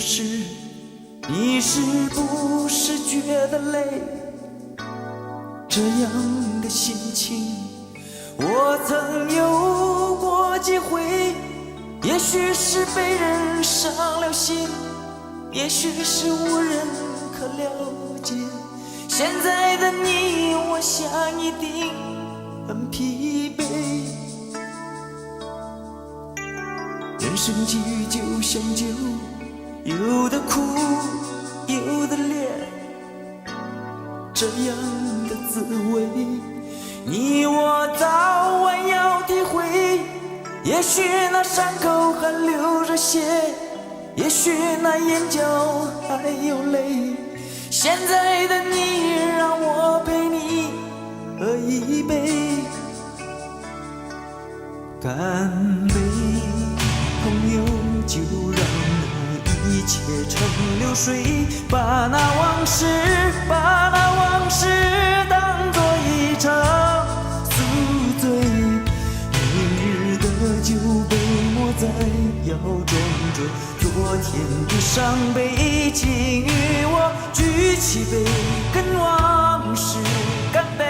时，你是不是觉得累？这样的心情，我曾有过几回。也许是被人伤了心，也许是无人可了解。现在的你，我想一定很疲惫。人生际遇就像酒，有的苦，有的烈，这样的滋味，你我早晚要体会。也许那伤口还流着血，也许那眼角还有泪。现在的你，让我陪你喝一杯，干杯，朋友，就让那一切成流水，把那往事当作一场宿醉。明日的酒被抹在腰装着昨天的伤悲，请与我举起杯，跟往事干杯。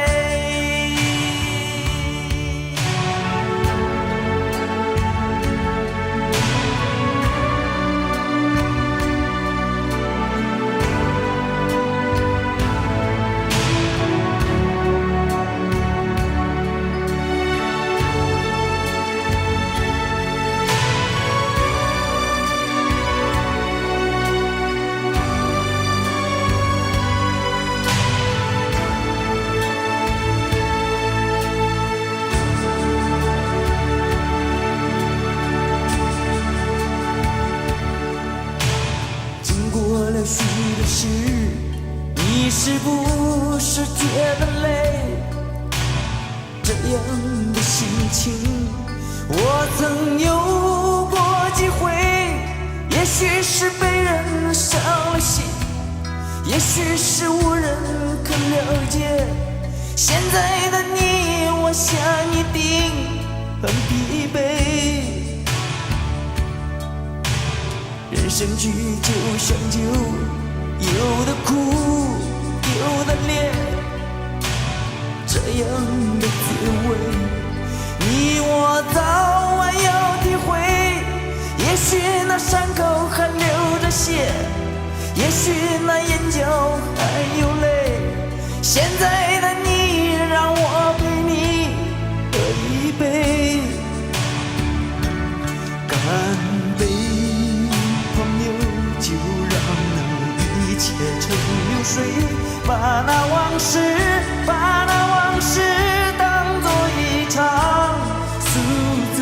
许的事，你是不是觉得累？这样的心情，我曾有过几回。也许是被人伤了心，也许是无人可了解。现在的你，我想一定很疲惫。人生剧就像酒，有的苦，有的烈，这样的滋味，你我早晚要体会。也许那伤口还流着血，也许那眼角还有泪。现在的你，让我陪你喝一杯，干杯，朋友，就让那一切成流水，把那往事当作一场宿醉。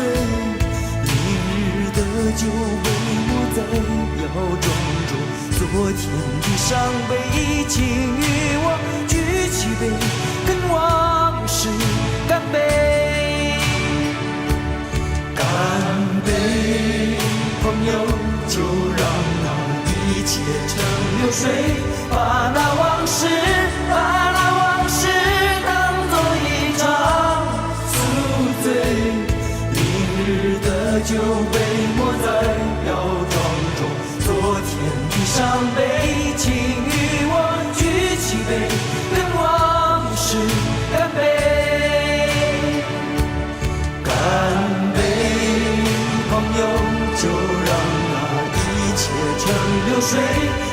明日的酒被抹在腰装着昨天的伤悲，请与我举起杯，跟往事干杯，干杯，朋友，就让那一切成流水，把那往事当作一场宿醉。明日的酒被抹在腰装着昨天的伤悲，请与我举起杯，跟往事干杯，干杯，朋友，就让那一切成流水，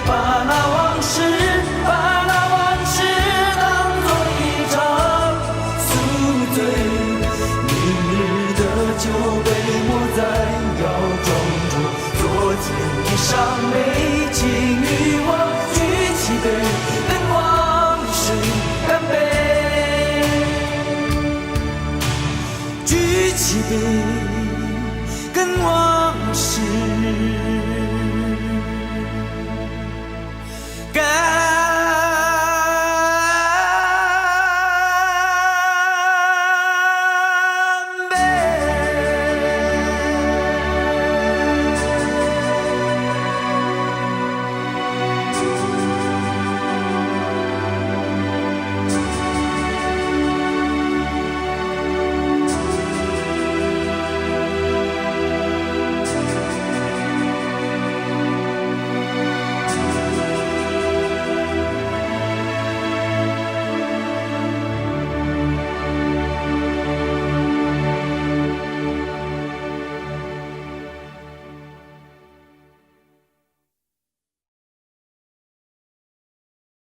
把那往事当作一场宿醉。明日的酒被抹在腰装着昨天的伤悲，